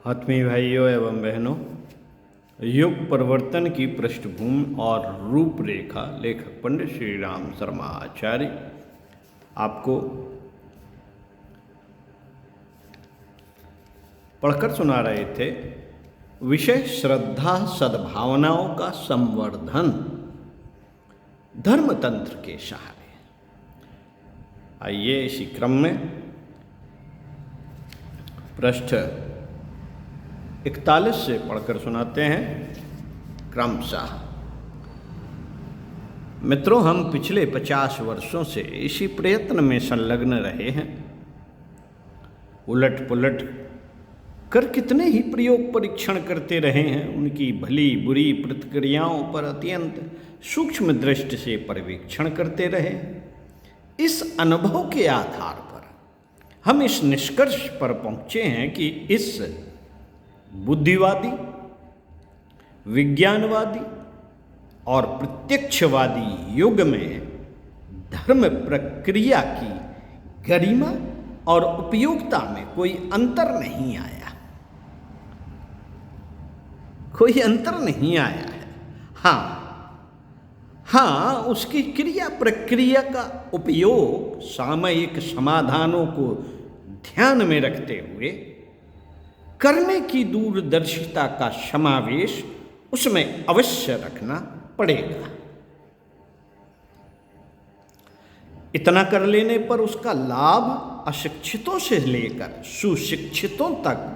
आत्मीय भाइयों एवं बहनों, युग परिवर्तन की पृष्ठभूमि और रूपरेखा लेखक पंडित श्री राम शर्मा आचार्य आपको पढ़कर सुना रहे थे। विषय श्रद्धा सद्भावनाओं का संवर्धन धर्मतंत्र के सहारे। आइए इसी क्रम में पृष्ठ 41 से पढ़कर सुनाते हैं क्रमशः। मित्रों, हम पिछले 50 वर्षों से इसी प्रयत्न में संलग्न रहे हैं। उलट पुलट कर कितने ही प्रयोग परीक्षण करते रहे हैं। उनकी भली बुरी प्रतिक्रियाओं पर अत्यंत सूक्ष्म दृष्टि से पर्यवेक्षण करते रहे। इस अनुभव के आधार पर हम इस निष्कर्ष पर पहुंचे हैं कि इस बुद्धिवादी, विज्ञानवादी और प्रत्यक्षवादी युग में धर्म प्रक्रिया की गरिमा और उपयोगिता में कोई अंतर नहीं आया। कोई अंतर नहीं आया है। हाँ, उसकी क्रिया प्रक्रिया का उपयोग सामयिक समाधानों को ध्यान में रखते हुए करने की दूरदर्शिता का समावेश उसमें अवश्य रखना पड़ेगा। इतना कर लेने पर उसका लाभ अशिक्षितों से लेकर सुशिक्षितों तक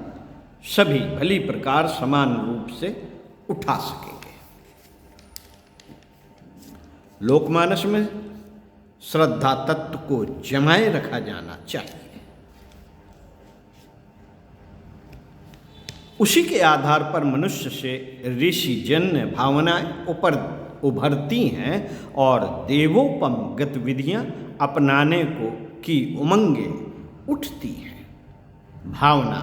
सभी भली प्रकार समान रूप से उठा सकेंगे। लोकमानस में श्रद्धा तत्व को जमाए रखा जाना चाहिए। उसी के आधार पर मनुष्य से ऋषि जन्य भावनाएं उभरती हैं और देवोपम गतिविधियां अपनाने को की उमंगें उठती हैं। भावना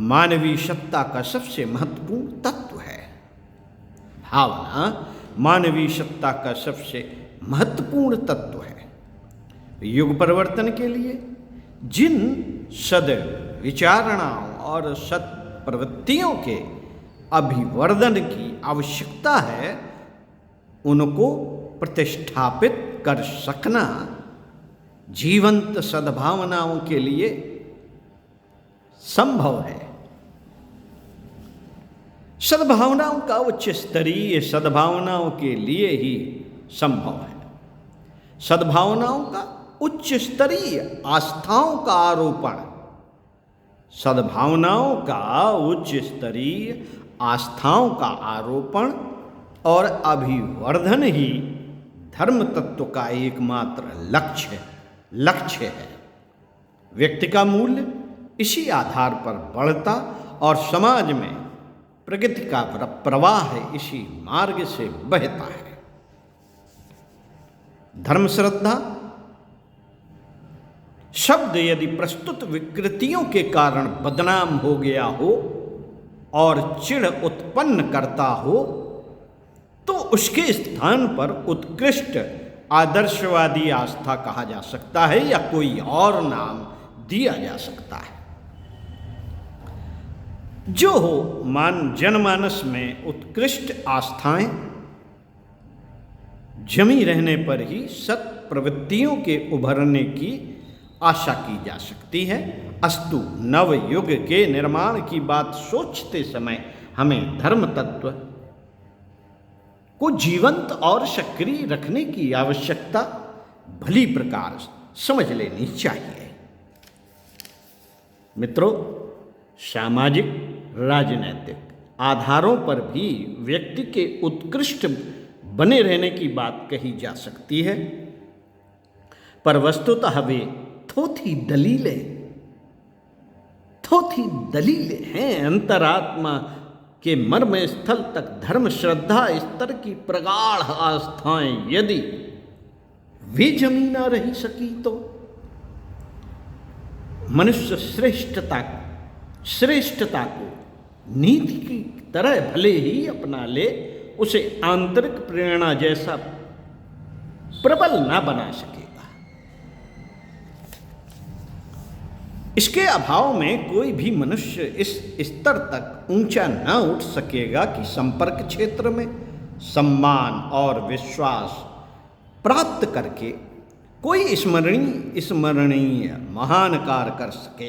मानवीय सत्ता का सबसे महत्वपूर्ण तत्व है। भावना मानवीय सत्ता का सबसे महत्वपूर्ण तत्व है। युग परिवर्तन के लिए जिन सद विचारणाओं और सत प्रवृत्तियों के अभिवर्धन की आवश्यकता है, उनको प्रतिष्ठापित कर सकना जीवंत सद्भावनाओं के लिए संभव है। सद्भावनाओं का उच्च स्तरीय सद्भावनाओं के लिए ही संभव है। सद्भावनाओं का उच्च स्तरीय आस्थाओं का आरोपण, सद्भावनाओं का उच्च स्तरीय आस्थाओं का आरोपण और अभिवर्धन ही धर्म तत्व का एकमात्र लक्ष्य है। व्यक्ति का मूल्य इसी आधार पर बढ़ता और समाज में प्रगति का प्रवाह इसी मार्ग से बहता है। धर्म श्रद्धा शब्द यदि प्रस्तुत विकृतियों के कारण बदनाम हो गया हो और चिढ़ उत्पन्न करता हो, तो उसके स्थान पर उत्कृष्ट आदर्शवादी आस्था कहा जा सकता है या कोई और नाम दिया जा सकता है। जो हो, जनमानस में उत्कृष्ट आस्थाएं जमी रहने पर ही सत प्रवृत्तियों के उभरने की आशा की जा सकती है। अस्तु, नव युग के निर्माण की बात सोचते समय हमें धर्म तत्व को जीवंत और सक्रिय रखने की आवश्यकता भली प्रकार समझ लेनी चाहिए। मित्रों, सामाजिक राजनैतिक आधारों पर भी व्यक्ति के उत्कृष्ट बने रहने की बात कही जा सकती है, पर वस्तुतः वे थोथी दलीलें हैं। अंतरात्मा के मर्म स्थल तक धर्म श्रद्धा स्तर की प्रगाढ़ आस्थाएं यदि वे जमी ना रही सकी, तो मनुष्य श्रेष्ठता को नीति की तरह भले ही अपना ले, उसे आंतरिक प्रेरणा जैसा प्रबल ना बना सकेगा। इसके अभाव में कोई भी मनुष्य इस स्तर तक ऊंचा न उठ सकेगा कि संपर्क क्षेत्र में सम्मान और विश्वास प्राप्त करके कोई स्मरणीय महान कार्य कर सके।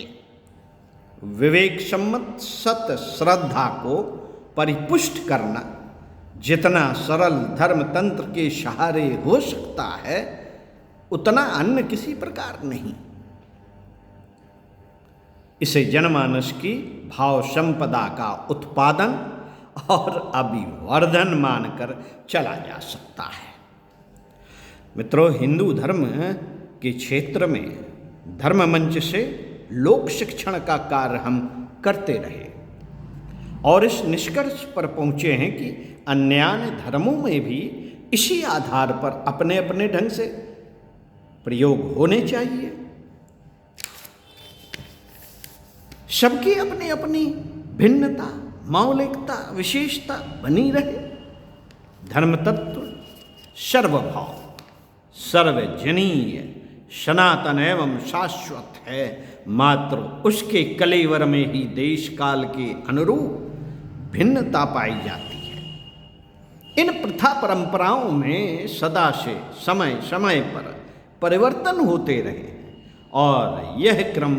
विवेक सम्मत सत श्रद्धा को परिपुष्ट करना जितना सरल धर्म तंत्र के सहारे हो सकता है, उतना अन्य किसी प्रकार नहीं। इसे जनमानस की भाव संपदा का उत्पादन और अभिवर्धन मानकर चला जा सकता है। मित्रों, हिंदू धर्म के क्षेत्र में धर्म मंच से लोक शिक्षण का कार्य हम करते रहे और इस निष्कर्ष पर पहुंचे हैं कि अन्य धर्मों में भी इसी आधार पर अपने अपने ढंग से प्रयोग होने चाहिए। सबकी अपनी अपनी भिन्नता, मौलिकता, विशेषता बनी रहे। धर्म तत्व सर्वभाव, सर्वजनीय, सनातन एवं शाश्वत है, मात्र उसके कलेवर में ही देश काल के अनुरूप भिन्नता पाई जाती है। इन प्रथा परंपराओं में सदा से समय समय पर परिवर्तन होते रहे और यह क्रम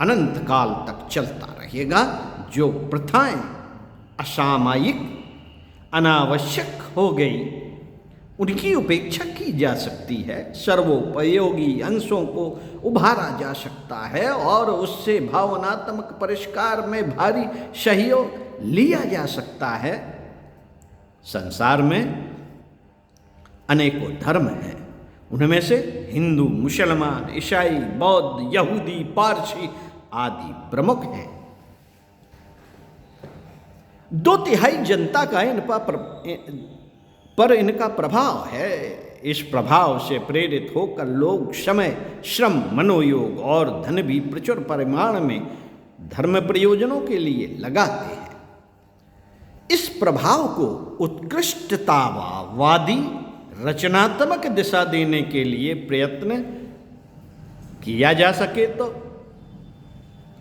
अनंत काल तक चलता रहेगा। जो प्रथाएं असामयिक, अनावश्यक हो गई, उनकी उपेक्षा की जा सकती है। सर्वोपयोगी अंशों को उभारा जा सकता है और उससे भावनात्मक परिष्कार में भारी सहयोग लिया जा सकता है। संसार में अनेकों धर्म हैं, उनमें से हिंदू, मुसलमान, ईसाई, बौद्ध, यहूदी, पारसी आदि प्रमुख हैं। 2/3 जनता का पर इनका प्रभाव है। इस प्रभाव से प्रेरित होकर लोग समय, श्रम, मनोयोग और धन भी प्रचुर परिमाण में धर्म प्रयोजनों के लिए लगाते हैं। इस प्रभाव को उत्कृष्टतावादी रचनात्मक दिशा देने के लिए प्रयत्न किया जा सके तो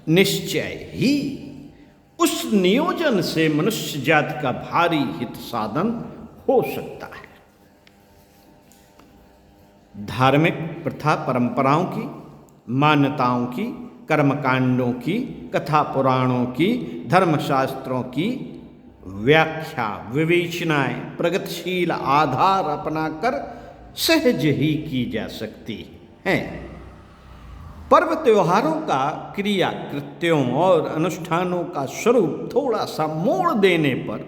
निश्चय ही उस नियोजन से मनुष्य जाति का भारी हित साधन हो सकता है। धार्मिक प्रथा परंपराओं की, मान्यताओं की, कर्मकांडों की, कथा पुराणों की, धर्मशास्त्रों की व्याख्या, विवेचनाएं प्रगतिशील आधार अपनाकर सहज ही की जा सकती हैं। पर्व त्योहारों का क्रिया कृत्यों और अनुष्ठानों का स्वरूप थोड़ा सा मोड़ देने पर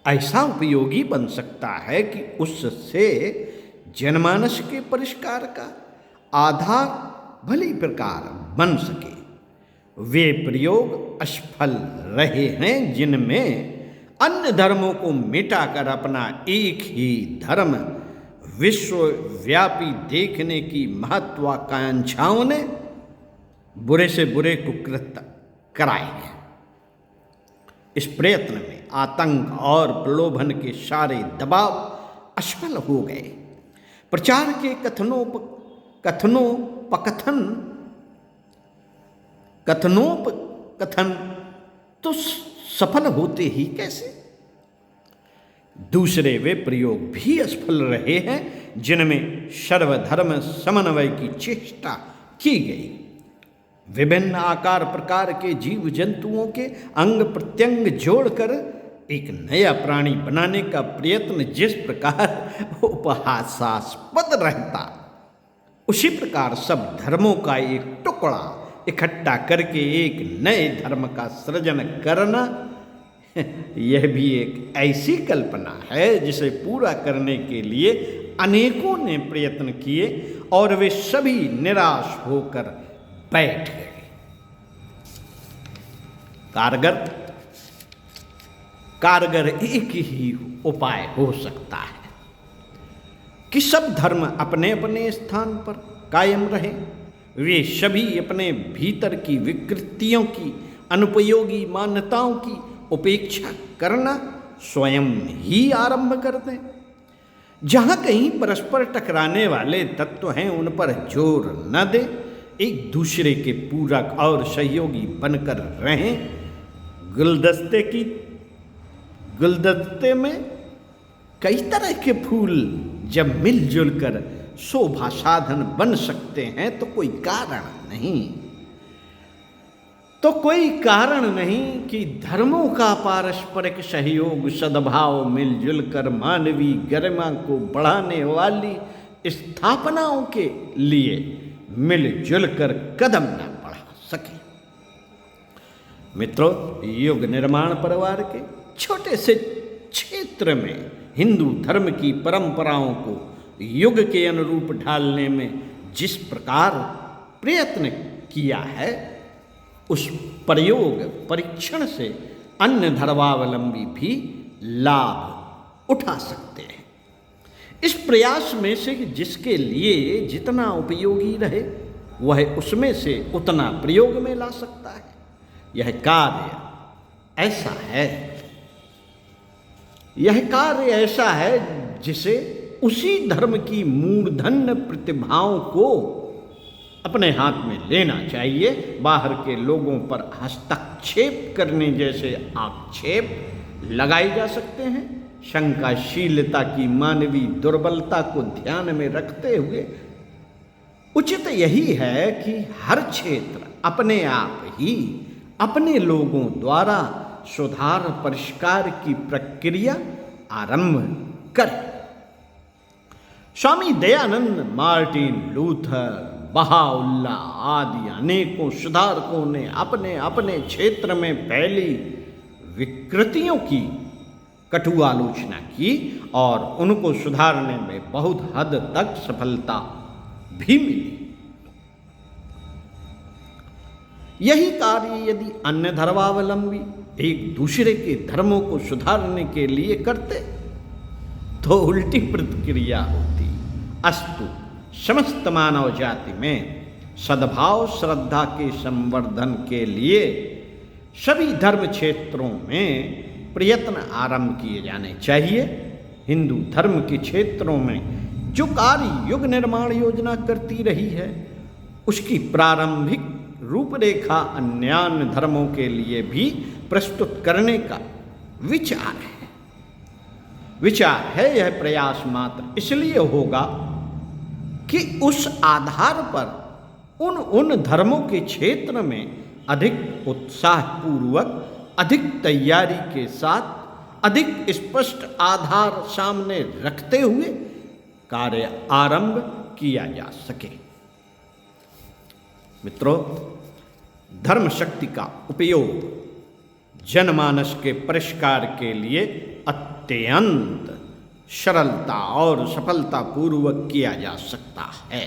ऐसा उपयोगी बन सकता है कि उससे जनमानस के परिष्कार का आधार भली प्रकार बन सके। वे प्रयोग असफल रहे हैं जिनमें अन्य धर्मों को मिटाकर अपना एक ही धर्म विश्वव्यापी देखने की महत्वाकांक्षाओं ने बुरे से बुरे कुकृत्य कराए हैं। इस प्रयत्न में आतंक और प्रलोभन के सारे दबाव असफल हो गए। प्रचार के कथनोपकथन तो सफल होते ही कैसे। दूसरे वे प्रयोग भी असफल रहे हैं जिनमें सर्वधर्म समन्वय की चेष्टा की गई। विभिन्न आकार प्रकार के जीव जंतुओं के अंग प्रत्यंग जोड़कर एक नया प्राणी बनाने का प्रयत्न जिस प्रकार उपहासास्पद रहता, उसी प्रकार सब धर्मों का एक टुकड़ा इकट्ठा करके एक नए धर्म का सृजन करना, यह भी एक ऐसी कल्पना है जिसे पूरा करने के लिए अनेकों ने प्रयत्न किए और वे सभी निराश होकर बैठ गए। कारगर एक ही उपाय हो सकता है कि सब धर्म अपने अपने स्थान पर कायम रहे। वे सभी अपने भीतर की विकृतियों की, अनुपयोगी मान्यताओं की उपेक्षा करना स्वयं ही आरंभ कर दें। जहाँ कहीं परस्पर टकराने वाले तत्व हैं उन पर जोर न दें, एक दूसरे के पूरक और सहयोगी बनकर रहें। गुलदस्ते में कई तरह के फूल जब मिलजुल कर शोभा साधन बन सकते हैं तो कोई कारण नहीं कि धर्मों का पारस्परिक सहयोग सद्भाव मिलजुल कर मानवीय गरिमा को बढ़ाने वाली स्थापनाओं के लिए मिलजुल कर कदम न बढ़ा सके। मित्रों, युग निर्माण परिवार के छोटे से क्षेत्र में हिंदू धर्म की परंपराओं को युग के अनुरूप ढालने में जिस प्रकार प्रयत्न किया है, उस परीक्षण से अन्य धर्मावलंबी भी लाभ उठा सकते हैं। इस प्रयास में से जिसके लिए जितना उपयोगी रहे वह उसमें से उतना प्रयोग में ला सकता है। यह कार्य ऐसा है जिसे उसी धर्म की मूर्धन्य प्रतिभाओं को अपने हाथ में लेना चाहिए। बाहर के लोगों पर हस्तक्षेप करने जैसे आक्षेप लगाए जा सकते हैं। शंकाशीलता की मानवीय दुर्बलता को ध्यान में रखते हुए उचित यही है कि हर क्षेत्र अपने आप ही अपने लोगों द्वारा सुधार परिष्कार की प्रक्रिया आरंभ करे। Swami Dayanand, Martin Luther, Bahaullah आदि अनेकों सुधारकों ने अपने अपने क्षेत्र में फैली विकृतियों की कटु आलोचना की और उनको सुधारने में बहुत हद तक सफलता भी मिली। यही कार्य यदि अन्य धर्मावलंबी एक दूसरे के धर्मों को सुधारने के लिए करते तो उल्टी प्रतिक्रिया होती। अस्तु, समस्त मानव जाति में सद्भाव श्रद्धा के संवर्धन के लिए सभी धर्म क्षेत्रों में प्रयत्न आरंभ किए जाने चाहिए। हिंदू धर्म के क्षेत्रों में जो कार्य युग निर्माण योजना करती रही है, उसकी प्रारंभिक रूपरेखा अन्य धर्मों के लिए भी प्रस्तुत करने का विचार है। यह प्रयास मात्र इसलिए होगा कि उस आधार पर उन धर्मों के क्षेत्र में अधिक उत्साहपूर्वक, अधिक तैयारी के साथ, अधिक स्पष्ट आधार सामने रखते हुए कार्य आरंभ किया जा सके। मित्रों, धर्म शक्ति का उपयोग जनमानस के परिष्कार के लिए अत्यंत सरलता और सफलतापूर्वक किया जा सकता है।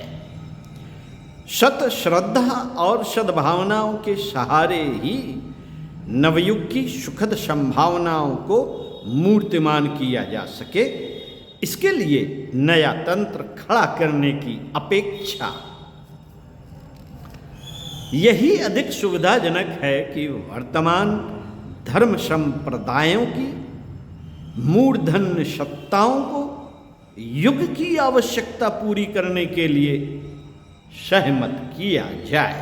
सत श्रद्धा और सद्भावनाओं के सहारे ही नवयुग की सुखद संभावनाओं को मूर्तिमान किया जा सके, इसके लिए नया तंत्र खड़ा करने की अपेक्षा यही अधिक सुविधाजनक है कि वर्तमान धर्म संप्रदायों की मूर्धन्य सत्ताओं को युग की आवश्यकता पूरी करने के लिए सहमत किया जाए,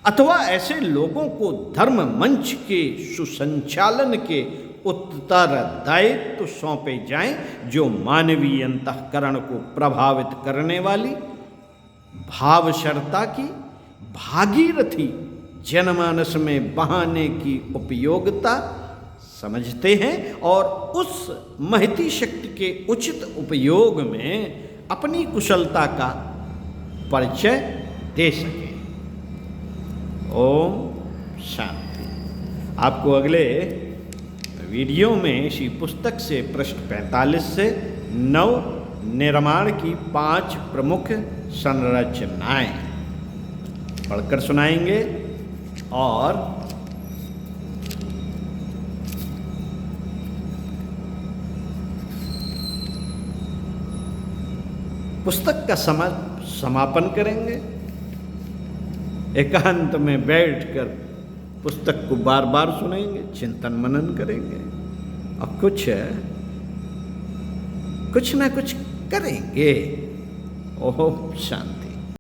अथवा ऐसे लोगों को धर्म मंच के सुसंचालन के उत्तरदायित्व सौंपे जाएं जो मानवीय अंतःकरण को प्रभावित करने वाली भावशरता की भागीरथी जनमानस में बहाने की उपयोगिता समझते हैं और उस महती शक्ति के उचित उपयोग में अपनी कुशलता का परिचय दे सके। ओम शांति। आपको अगले वीडियो में इसी पुस्तक से पृष्ठ 45 से नव निर्माण की 5 प्रमुख संरचनाएं पढ़कर सुनाएंगे और पुस्तक का समापन करेंगे। एकांत में बैठकर पुस्तक को बार बार सुनेंगे, चिंतन मनन करेंगे और कुछ ना कुछ करेंगे। ओम शांति।